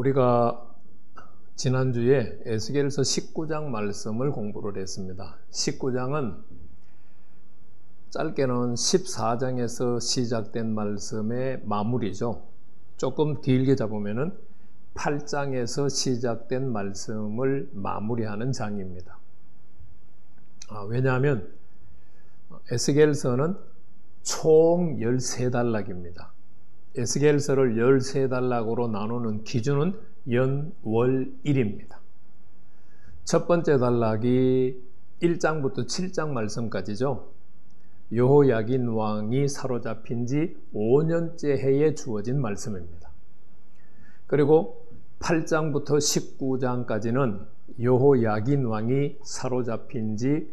우리가 지난주에 에스겔서 19장 말씀을 공부를 했습니다. 19장은 짧게는 14장에서 시작된 말씀의 마무리죠. 조금 길게 잡으면은 8장에서 시작된 말씀을 마무리하는 장입니다. 왜냐하면 에스겔서는 총 13단락입니다. 에스겔서를 13단락으로 나누는 기준은 연월일입니다. 첫 번째 단락이 1장부터 7장 말씀까지죠. 여호야긴 왕이 사로잡힌 지 5년째 해에 주어진 말씀입니다. 그리고 8장부터 19장까지는 여호야긴 왕이 사로잡힌 지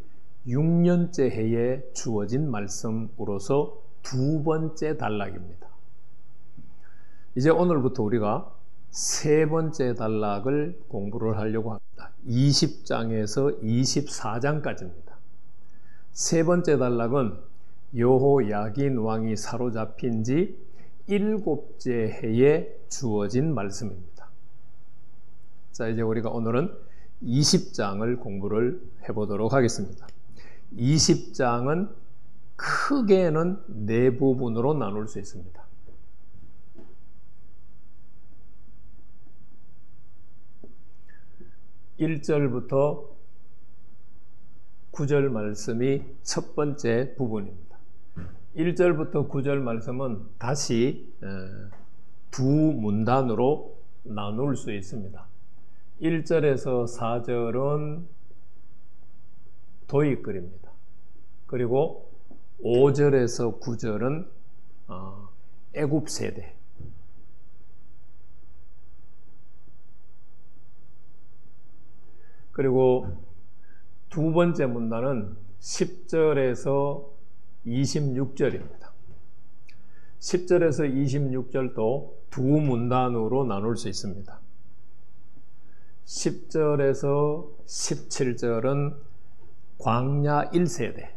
6년째 해에 주어진 말씀으로서 두 번째 단락입니다. 이제 오늘부터 우리가 세 번째 단락을 공부를 하려고 합니다. 20장에서 24장까지입니다. 세 번째 단락은 여호야긴 왕이 사로잡힌 지 7째 해에 주어진 말씀입니다. 자, 이제 우리가 오늘은 20장을 공부를 해보도록 하겠습니다. 20장은 크게는 네 부분으로 나눌 수 있습니다. 1절부터 9절 말씀이 첫 번째 부분입니다. 1절부터 9절 말씀은 다시 두 문단으로 나눌 수 있습니다. 1절에서 4절은 도입글입니다. 그리고 5절에서 9절은 애굽 세대. 그리고 두 번째 문단은 10절에서 26절입니다. 10절에서 26절도 두 문단으로 나눌 수 있습니다. 10절에서 17절은 광야 1세대,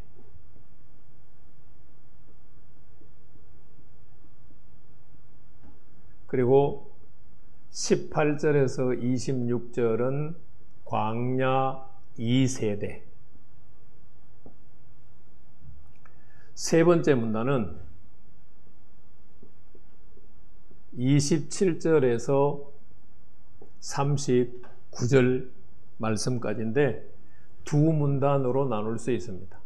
그리고 18절에서 26절은 광야 2세대. 세 번째 문단은 27절에서 39절 말씀까지인데 두 문단으로 나눌 수 있습니다.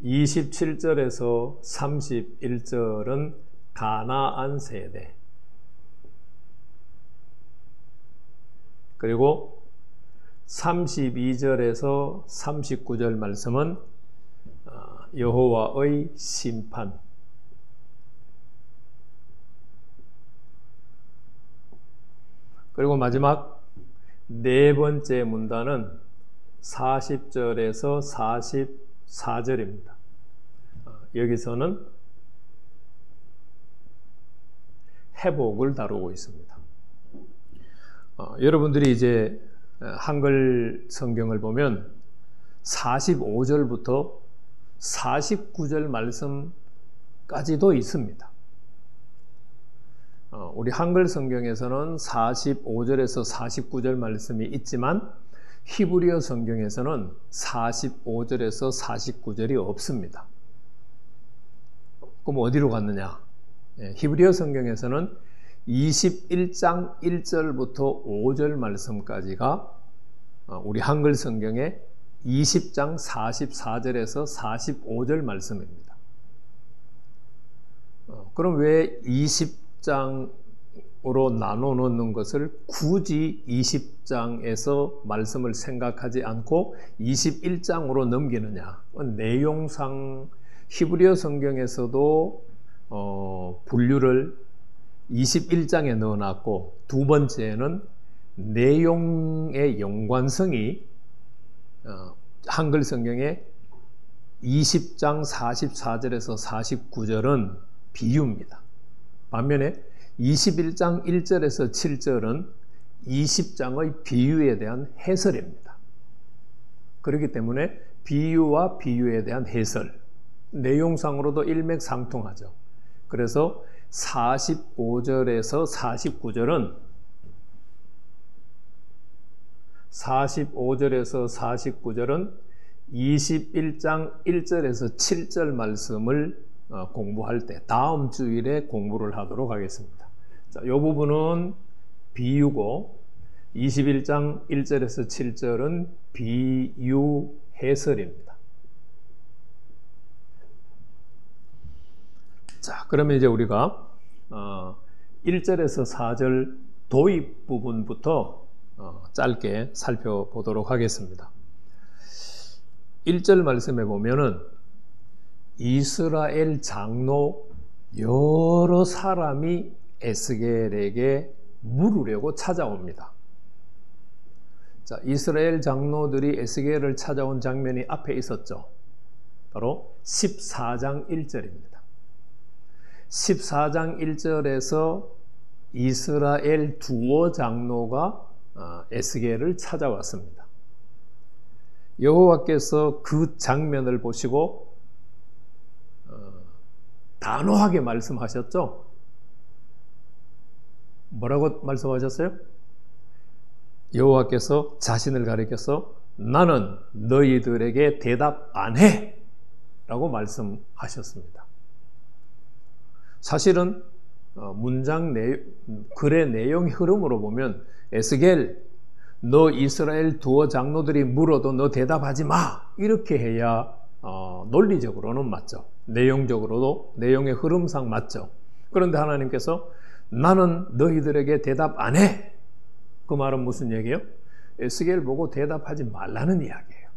27절에서 31절은 가나안 세대, 그리고 32절에서 39절 말씀은 여호와의 심판, 그리고 마지막 네 번째 문단은 40절에서 44절입니다. 여기서는 회복을 다루고 있습니다. 여러분들이 이제 한글 성경을 보면 45절부터 49절 말씀까지도 있습니다. 우리 한글 성경에서는 45절에서 49절 말씀이 있지만 히브리어 성경에서는 45절에서 49절이 없습니다. 그럼 어디로 갔느냐? 히브리어 성경에서는 21장 1절부터 5절 말씀까지가 우리 한글 성경의 20장 44절에서 45절 말씀입니다. 그럼 왜 20장으로 나눠 놓는 것을 굳이 20장에서 말씀을 생각하지 않고 21장으로 넘기느냐? 내용상 히브리어 성경에서도 분류를 21장에 넣어놨고, 두 번째는 내용의 연관성이 한글 성경의 20장 44절에서 49절은 비유입니다. 반면에 21장 1절에서 7절은 20장의 비유에 대한 해설입니다. 그렇기 때문에 비유와 비유에 대한 해설, 내용상으로도 일맥상통하죠. 그래서 45절에서 49절은 21장 1절에서 7절 말씀을 공부할 때 다음 주일에 공부를 하도록 하겠습니다. 자, 이 부분은 비유고 21장 1절에서 7절은 비유 해설입니다. 자, 그러면 이제 우리가 1절에서 4절 도입 부분부터 짧게 살펴보도록 하겠습니다. 1절 말씀에 보면은 이스라엘 장로 여러 사람이 에스겔에게 물으려고 찾아옵니다. 자, 이스라엘 장로들이 에스겔을 찾아온 장면이 앞에 있었죠. 바로 14장 1절입니다. 14장 1절에서 이스라엘 두어 장로가 에스겔을 찾아왔습니다. 여호와께서 그 장면을 보시고 단호하게 말씀하셨죠. 뭐라고 말씀하셨어요? 여호와께서 자신을 가리켜서 나는 너희들에게 대답 안 해 라고 말씀하셨습니다. 사실은 글의 내용 흐름으로 보면 에스겔 너 이스라엘 두어 장로들이 물어도 너 대답하지 마 이렇게 해야 논리적으로는 맞죠. 내용적으로도 내용의 흐름상 맞죠. 그런데 하나님께서 나는 너희들에게 대답 안 해. 그 말은 무슨 얘기예요? 에스겔 보고 대답하지 말라는 이야기예요.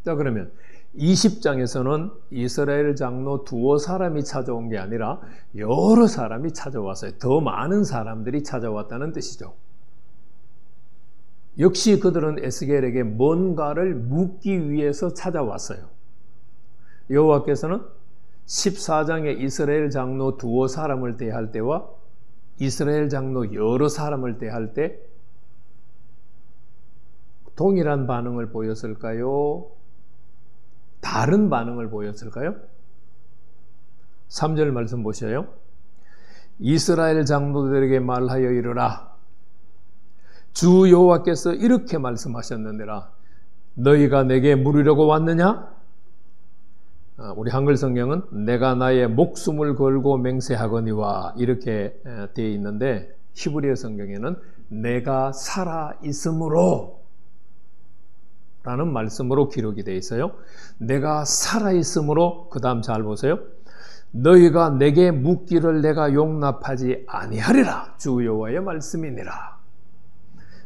자, 그러면 20장에서는 이스라엘 장로 두어 사람이 찾아온 게 아니라 여러 사람이 찾아왔어요. 더 많은 사람들이 찾아왔다는 뜻이죠. 역시 그들은 에스겔에게 뭔가를 묻기 위해서 찾아왔어요. 여호와께서는 14장의 이스라엘 장로 두어 사람을 대할 때와 이스라엘 장로 여러 사람을 대할 때 동일한 반응을 보였을까요? 다른 반응을 보였을까요? 3절 말씀 보셔요. 이스라엘 장로들에게 말하여 이르라. 주 여호와께서 이렇게 말씀하셨느니라. 너희가 내게 물으려고 왔느냐? 우리 한글 성경은 내가 나의 목숨을 걸고 맹세하거니와 이렇게 되어 있는데 히브리어 성경에는 내가 살아 있으므로 라는 말씀으로 기록이 되어 있어요. 내가 살아 있으므로 그 다음 잘 보세요. 너희가 내게 묻기를 내가 용납하지 아니하리라. 주 여호와의 말씀이니라.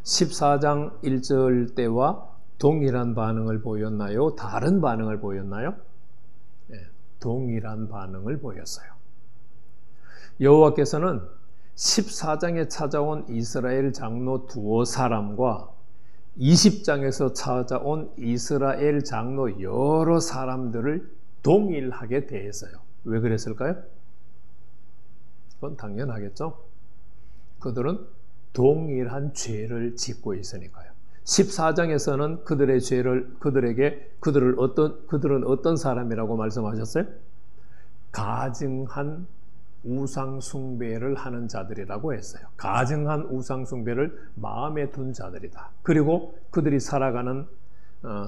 14장 1절 때와 동일한 반응을 보였나요? 다른 반응을 보였나요? 네, 동일한 반응을 보였어요. 여호와께서는 14장에 찾아온 이스라엘 장로 두어 사람과 20장에서 찾아온 이스라엘 장로 여러 사람들을 동일하게 대했어요. 왜 그랬을까요? 그건 당연하겠죠. 그들은 동일한 죄를 짓고 있으니까요. 14장에서는 그들의 죄를 그들은 어떤 사람이라고 말씀하셨어요? 가증한 우상 숭배를 하는 자들이라고 했어요. 가증한 우상 숭배를 마음에 둔 자들이다. 그리고 그들이 살아가는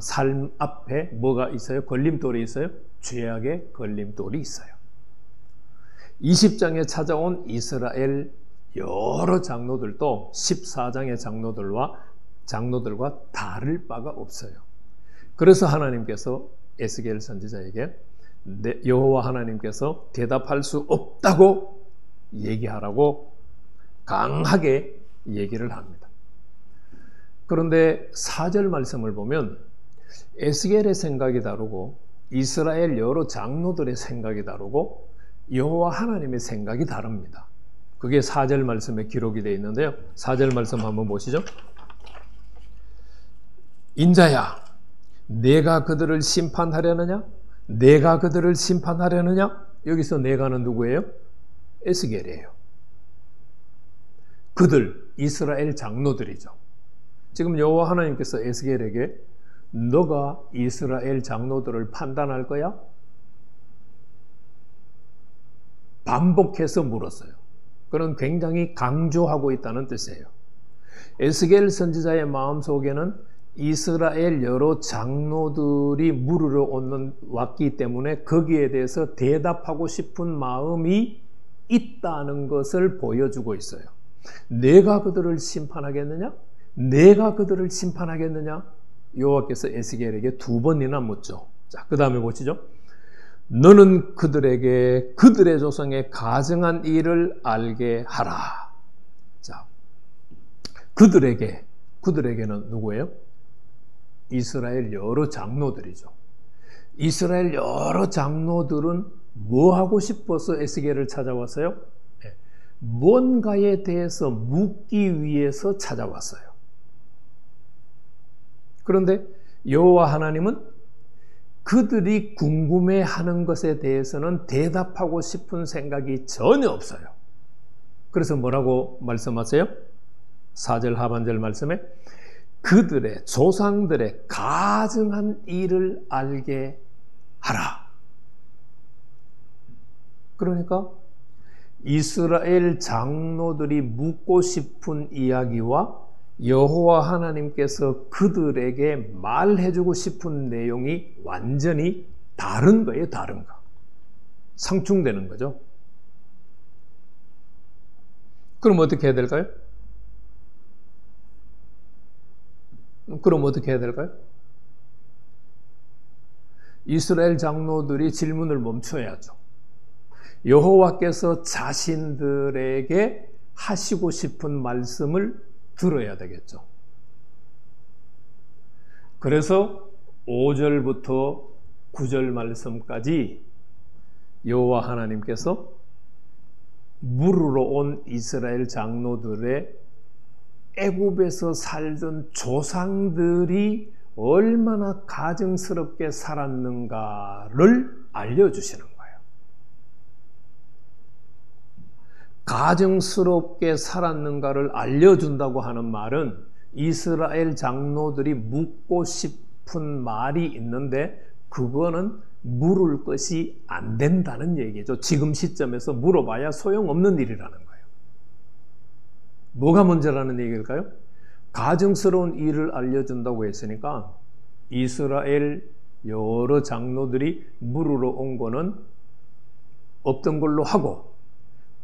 삶 앞에 뭐가 있어요? 걸림돌이 있어요? 죄악의 걸림돌이 있어요. 20장에 찾아온 이스라엘 여러 장로들도 14장의 장로들과 다를 바가 없어요. 그래서 하나님께서 에스겔 선지자에게 여호와 하나님께서 대답할 수 없다고 얘기하라고 강하게 얘기를 합니다. 그런데 4절 말씀을 보면 에스겔의 생각이 다르고 이스라엘 여러 장로들의 생각이 다르고 여호와 하나님의 생각이 다릅니다. 그게 4절 말씀에 기록이 되어 있는데요. 4절 말씀 한번 보시죠. 인자야, 내가 그들을 심판하려느냐? 내가 그들을 심판하려느냐? 여기서 내가는 누구예요? 에스겔이에요. 그들, 이스라엘 장로들이죠. 지금 여호와 하나님께서 에스겔에게 너가 이스라엘 장로들을 판단할 거야? 반복해서 물었어요. 그런 굉장히 강조하고 있다는 뜻이에요. 에스겔 선지자의 마음속에는 이스라엘 여러 장로들이 물으러 왔기 때문에 거기에 대해서 대답하고 싶은 마음이 있다는 것을 보여주고 있어요. 내가 그들을 심판하겠느냐? 내가 그들을 심판하겠느냐? 여호와께서 에스겔에게 2번이나 묻죠. 자, 그 다음에 보시죠. 너는 그들에게 그들의 조상의 가증한 일을 알게 하라. 자, 그들에게는 누구예요? 이스라엘 여러 장로들이죠. 이스라엘 여러 장로들은 뭐 하고 싶어서 에스겔을 찾아왔어요? 뭔가에 대해서 묻기 위해서 찾아왔어요. 그런데 여호와 하나님은 그들이 궁금해하는 것에 대해서는 대답하고 싶은 생각이 전혀 없어요. 그래서 뭐라고 말씀하세요? 4절 하반절 말씀에 그들의 조상들의 가증한 일을 알게 하라. 그러니까 이스라엘 장로들이 묻고 싶은 이야기와 여호와 하나님께서 그들에게 말해주고 싶은 내용이 완전히 다른 거예요. 다른 거. 상충되는 거죠. 그럼 어떻게 해야 될까요? 이스라엘 장로들이 질문을 멈춰야죠. 여호와께서 자신들에게 하시고 싶은 말씀을 들어야 되겠죠. 그래서 5절부터 9절 말씀까지 여호와 하나님께서 물으러 온 이스라엘 장로들의 애굽에서 살던 조상들이 얼마나 가증스럽게 살았는가를 알려주시는 거예요. 가증스럽게 살았는가를 알려준다고 하는 말은 이스라엘 장로들이 묻고 싶은 말이 있는데 그거는 물을 것이 안 된다는 얘기죠. 지금 시점에서 물어봐야 소용없는 일이라는 거예요. 뭐가 문제라는 얘기일까요? 가증스러운 일을 알려준다고 했으니까 이스라엘 여러 장로들이 물으러 온 거는 없던 걸로 하고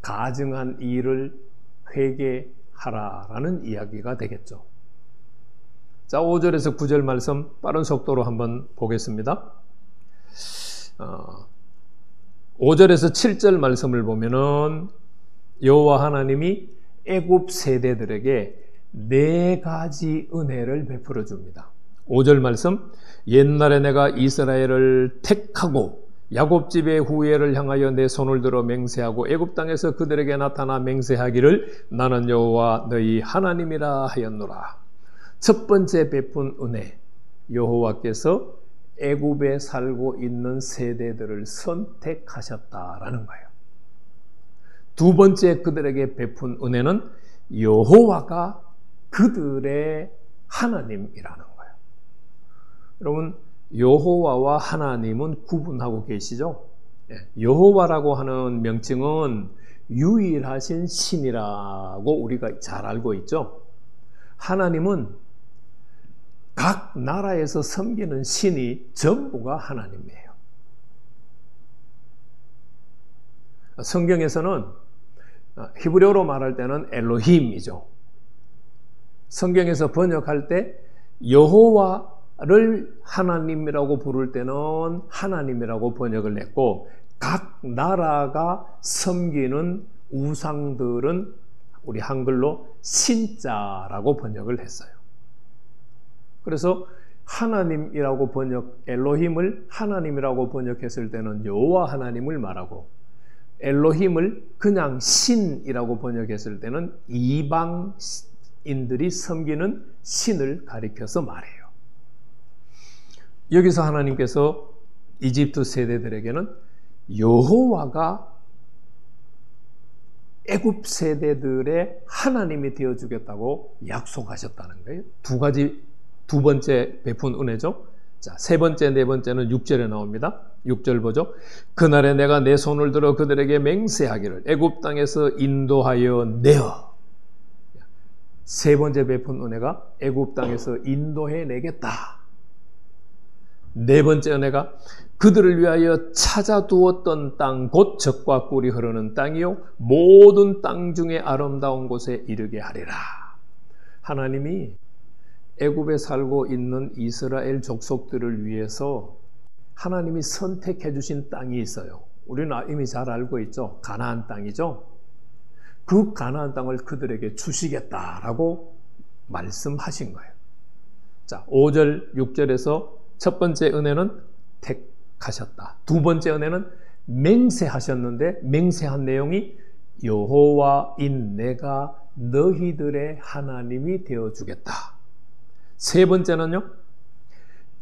가증한 일을 회개하라라는 이야기가 되겠죠. 자, 5절에서 9절 말씀 빠른 속도로 한번 보겠습니다. 5절에서 7절 말씀을 보면은 여호와 하나님이 애굽 세대들에게 4가지 은혜를 베풀어 줍니다. 5절 말씀, 옛날에 내가 이스라엘을 택하고 야곱 집의 후예를 향하여 내 손을 들어 맹세하고 애굽 땅에서 그들에게 나타나 맹세하기를 나는 여호와 너희 하나님이라 하였노라. 첫 번째 베푼 은혜, 여호와께서 애굽에 살고 있는 세대들을 선택하셨다라는 거예요. 두 번째 그들에게 베푼 은혜는 여호와가 그들의 하나님이라는 거예요. 여러분, 여호와와 하나님은 구분하고 계시죠? 여호와라고 하는 명칭은 유일하신 신이라고 우리가 잘 알고 있죠? 하나님은 각 나라에서 섬기는 신이 전부가 하나님이에요. 성경에서는 히브리어로 말할 때는 엘로힘이죠. 성경에서 번역할 때 여호와를 하나님이라고 부를 때는 하나님이라고 번역을 했고, 각 나라가 섬기는 우상들은 우리 한글로 신자라고 번역을 했어요. 그래서 하나님이라고 엘로힘을 하나님이라고 번역했을 때는 여호와 하나님을 말하고, 엘로힘을 그냥 신이라고 번역했을 때는 이방인들이 섬기는 신을 가리켜서 말해요. 여기서 하나님께서 이집트 세대들에게는 여호와가 애굽 세대들의 하나님이 되어주겠다고 약속하셨다는 거예요. 두 번째 베푼 은혜죠. 자, 세 번째, 네 번째는 6절에 나옵니다. 6절 보죠. 그날에 내가 내 손을 들어 그들에게 맹세하기를 애굽 땅에서 인도하여 내어. 세 번째 베푼 은혜가 애굽 땅에서 인도해 내겠다. 네 번째 은혜가 그들을 위하여 찾아두었던 땅 곧 젖과 꿀이 흐르는 땅이요 모든 땅 중에 아름다운 곳에 이르게 하리라. 하나님이 애굽에 살고 있는 이스라엘 족속들을 위해서 하나님이 선택해 주신 땅이 있어요. 우리는 이미 잘 알고 있죠. 가나안 땅이죠. 그 가나안 땅을 그들에게 주시겠다라고 말씀하신 거예요. 자, 5절, 6절에서 첫 번째 은혜는 택하셨다. 두 번째 은혜는 맹세하셨는데 맹세한 내용이 여호와인 내가 너희들의 하나님이 되어주겠다. 세 번째는요,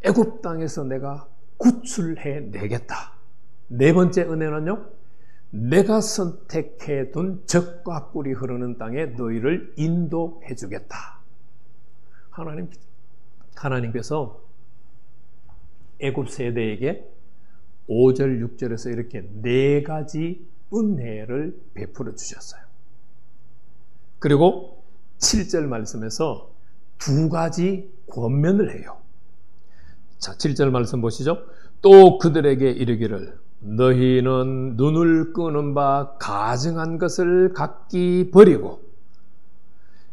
애굽 땅에서 내가 구출해 내겠다. 네 번째 은혜는요, 내가 선택해 둔 젖과 꿀이 흐르는 땅에 너희를 인도해 주겠다. 하나님께서 애굽 세대에게 5절, 6절에서 이렇게 네 가지 은혜를 베풀어 주셨어요. 그리고 7절 말씀에서 두 가지 권면을 해요. 자, 7절 말씀 보시죠. 또 그들에게 이르기를 너희는 눈을 끄는 바 가증한 것을 각기 버리고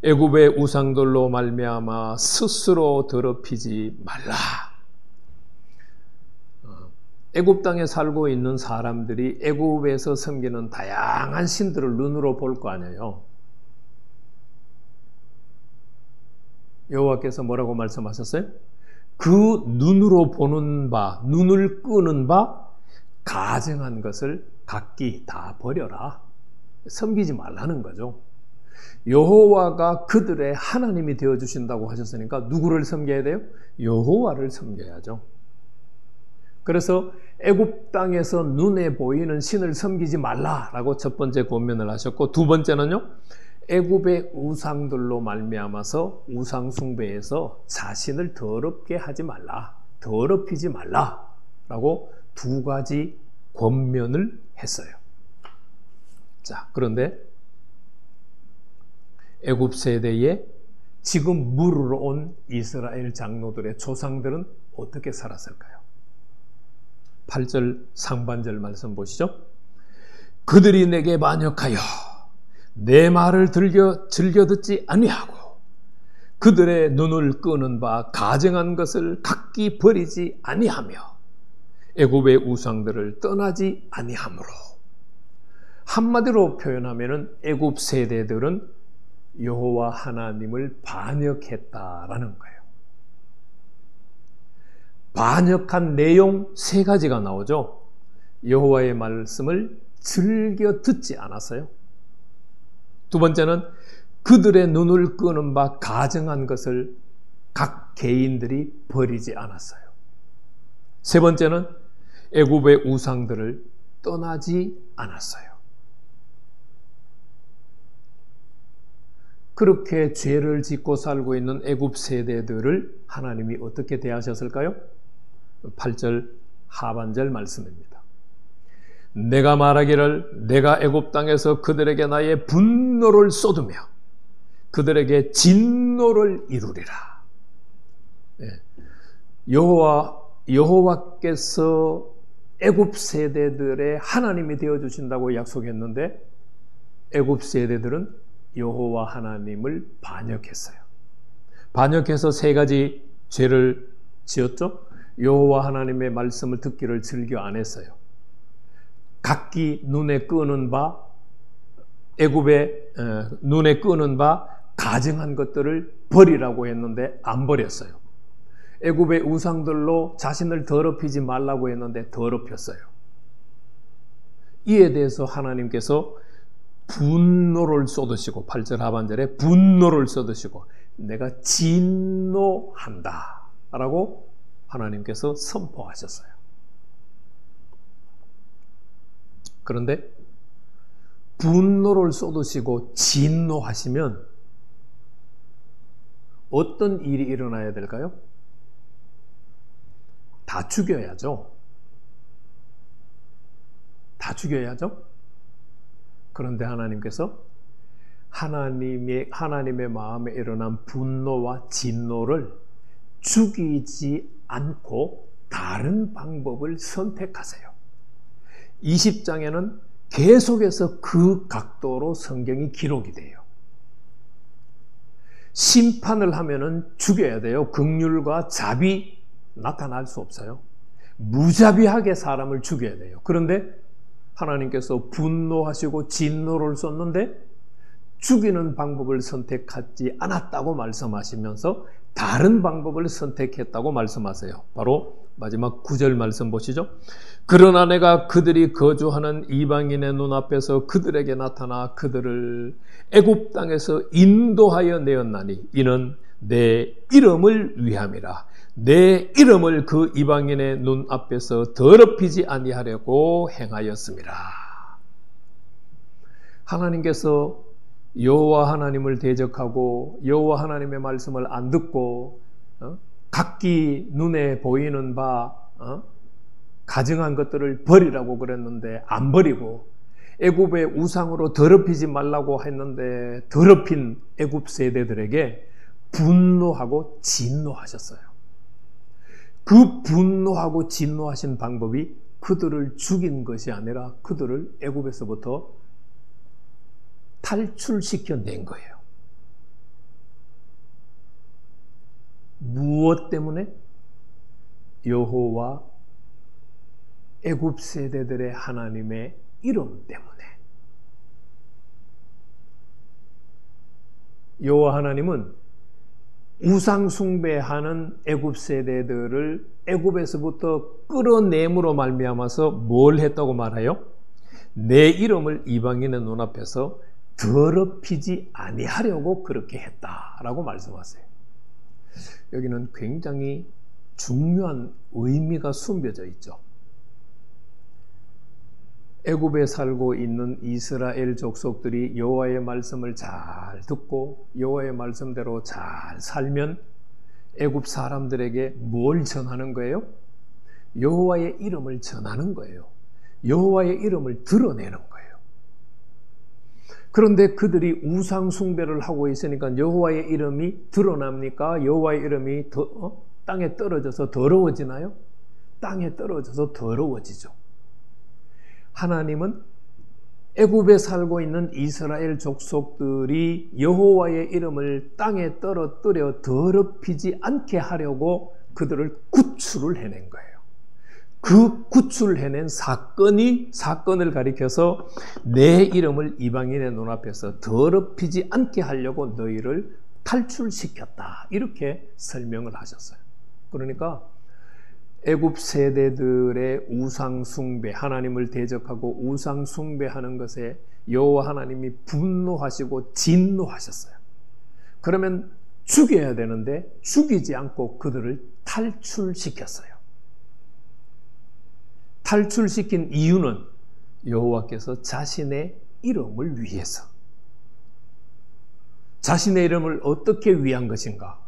애굽의 우상들로 말미암아 스스로 더럽히지 말라. 애굽 땅에 살고 있는 사람들이 애굽에서 섬기는 다양한 신들을 눈으로 볼 거 아니에요. 여호와께서 뭐라고 말씀하셨어요? 그 눈으로 보는 바, 눈을 끄는 바 가증한 것을 각기 다 버려라. 섬기지 말라는 거죠. 여호와가 그들의 하나님이 되어주신다고 하셨으니까 누구를 섬겨야 돼요? 여호와를 섬겨야죠. 그래서 애굽 땅에서 눈에 보이는 신을 섬기지 말라라고 첫 번째 권면을 하셨고, 두 번째는요, 애굽의 우상들로 말미암아서 우상 숭배에서 자신을 더럽게 하지 말라, 더럽히지 말라라고 두 가지 권면을 했어요. 자, 그런데 애굽 세대에 지금 물으러 온 이스라엘 장로들의 조상들은 어떻게 살았을까요? 8절 상반절 말씀 보시죠. 그들이 내게 반역하여 내 말을 즐겨 듣지 아니하고 그들의 눈을 끄는 바 가증한 것을 각기 버리지 아니하며 애굽의 우상들을 떠나지 아니하므로, 한마디로 표현하면 애굽 세대들은 여호와 하나님을 반역했다라는 거예요. 반역한 내용 세 가지가 나오죠. 여호와의 말씀을 즐겨 듣지 않았어요. 두 번째는 그들의 눈을 끄는 바 가증한 것을 각 개인들이 버리지 않았어요. 세 번째는 애굽의 우상들을 떠나지 않았어요. 그렇게 죄를 짓고 살고 있는 애굽 세대들을 하나님이 어떻게 대하셨을까요? 8절 하반절 말씀입니다. 내가 말하기를 내가 애굽 땅에서 그들에게 나의 분노를 쏟으며 그들에게 진노를 이루리라. 여호와께서 애굽 세대들의 하나님이 되어주신다고 약속했는데 애굽 세대들은 여호와 하나님을 반역했어요. 반역해서 세 가지 죄를 지었죠. 여호와 하나님의 말씀을 듣기를 즐겨 안 했어요. 각기 눈에 끄는 바, 애굽의 눈에 끄는 바 가증한 것들을 버리라고 했는데 안 버렸어요. 애굽의 우상들로 자신을 더럽히지 말라고 했는데 더럽혔어요. 이에 대해서 하나님께서 분노를 쏟으시고, 8절 하반절에 분노를 쏟으시고 내가 진노한다 라고 하나님께서 선포하셨어요. 그런데 분노를 쏟으시고 진노하시면 어떤 일이 일어나야 될까요? 다 죽여야죠. 다 죽여야죠. 그런데 하나님께서 하나님의 마음에 일어난 분노와 진노를 죽이지 않고 다른 방법을 선택하세요. 20장에는 계속해서 그 각도로 성경이 기록이 돼요. 심판을 하면은 죽여야 돼요. 긍휼과 자비 나타날 수 없어요. 무자비하게 사람을 죽여야 돼요. 그런데 하나님께서 분노하시고 진노를 썼는데 죽이는 방법을 선택하지 않았다고 말씀하시면서 다른 방법을 선택했다고 말씀하세요. 바로 마지막 9절 말씀 보시죠. 그러나 내가 그들이 거주하는 이방인의 눈앞에서 그들에게 나타나 그들을 애굽 땅에서 인도하여 내었나니 이는 내 이름을 위함이라. 내 이름을 그 이방인의 눈앞에서 더럽히지 아니하려고 행하였습니다. 하나님께서 여호와 하나님을 대적하고 여호와 하나님의 말씀을 안 듣고 각기 눈에 보이는 바 가증한 것들을 버리라고 그랬는데 안 버리고 애굽의 우상으로 더럽히지 말라고 했는데 더럽힌 애굽 세대들에게 분노하고 진노하셨어요. 그 분노하고 진노하신 방법이 그들을 죽인 것이 아니라 그들을 애굽에서부터 탈출시켜낸 거예요. 무엇 때문에? 여호와 애굽 세대들의 하나님의 이름 때문에. 여호와 하나님은 우상 숭배하는 애굽 세대들을 애굽에서부터 끌어내므로 말미암아서 뭘 했다고 말해요? 내 이름을 이방인의 눈앞에서 더럽히지 아니하려고 그렇게 했다라고 말씀하세요. 여기는 굉장히 중요한 의미가 숨겨져 있죠. 애굽에 살고 있는 이스라엘 족속들이 여호와의 말씀을 잘 듣고 여호와의 말씀대로 잘 살면 애굽 사람들에게 뭘 전하는 거예요? 여호와의 이름을 전하는 거예요. 여호와의 이름을 드러내는 거예요. 그런데 그들이 우상 숭배를 하고 있으니까 여호와의 이름이 드러납니까? 여호와의 이름이 땅에 떨어져서 더러워지나요? 땅에 떨어져서 더러워지죠. 하나님은 애굽에 살고 있는 이스라엘 족속들이 여호와의 이름을 땅에 떨어뜨려 더럽히지 않게 하려고 그들을 구출을 해낸 거예요. 그 구출해낸 사건을 가리켜서 내 이름을 이방인의 눈앞에서 더럽히지 않게 하려고 너희를 탈출시켰다. 이렇게 설명을 하셨어요. 그러니까 애굽 세대들의 우상 숭배, 하나님을 대적하고 우상 숭배하는 것에 여호와 하나님이 분노하시고 진노하셨어요. 그러면 죽여야 되는데 죽이지 않고 그들을 탈출시켰어요. 탈출시킨 이유는 여호와께서 자신의 이름을 위해서. 자신의 이름을 어떻게 위한 것인가?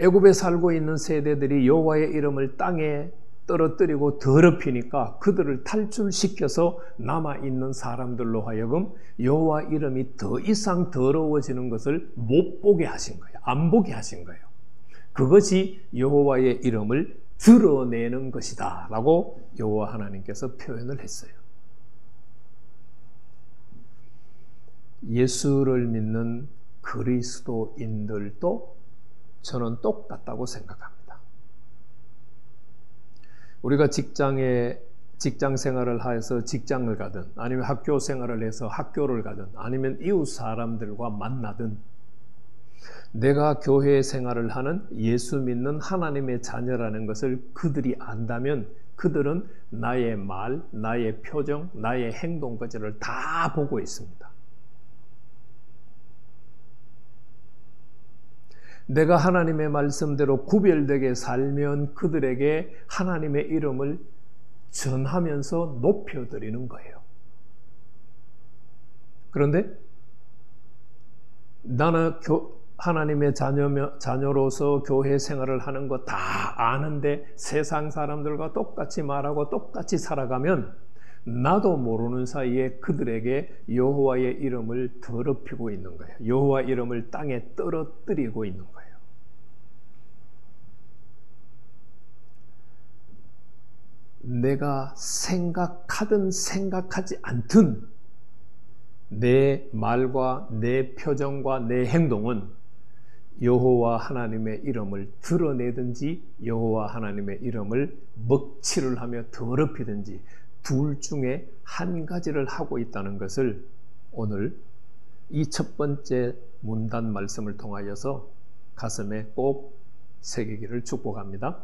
애굽에 살고 있는 세대들이 여호와의 이름을 땅에 떨어뜨리고 더럽히니까 그들을 탈출시켜서 남아있는 사람들로 하여금 여호와 이름이 더 이상 더러워지는 것을 못 보게 하신 거예요. 안 보게 하신 거예요. 그것이 여호와의 이름을 드러내는 것이다 라고 여호와 하나님께서 표현을 했어요. 예수를 믿는 그리스도인들도 저는 똑같다고 생각합니다. 우리가 직장 생활을 해서 직장을 가든 아니면 학교 생활을 해서 학교를 가든 아니면 이웃 사람들과 만나든 내가 교회 생활을 하는 예수 믿는 하나님의 자녀라는 것을 그들이 안다면 그들은 나의 말, 나의 표정, 나의 행동까지를 다 보고 있습니다. 내가 하나님의 말씀대로 구별되게 살면 그들에게 하나님의 이름을 전하면서 높여드리는 거예요. 그런데 나는 하나님의 자녀로서 교회 생활을 하는 거 다 아는데 세상 사람들과 똑같이 말하고 똑같이 살아가면 나도 모르는 사이에 그들에게 여호와의 이름을 더럽히고 있는 거예요. 여호와 이름을 땅에 떨어뜨리고 있는 거예요. 내가 생각하든 생각하지 않든 내 말과 내 표정과 내 행동은 여호와 하나님의 이름을 드러내든지 여호와 하나님의 이름을 먹칠을 하며 더럽히든지 둘 중에 한 가지를 하고 있다는 것을 오늘 이 첫 번째 문단 말씀을 통하여서 가슴에 꼭 새기기를 축복합니다.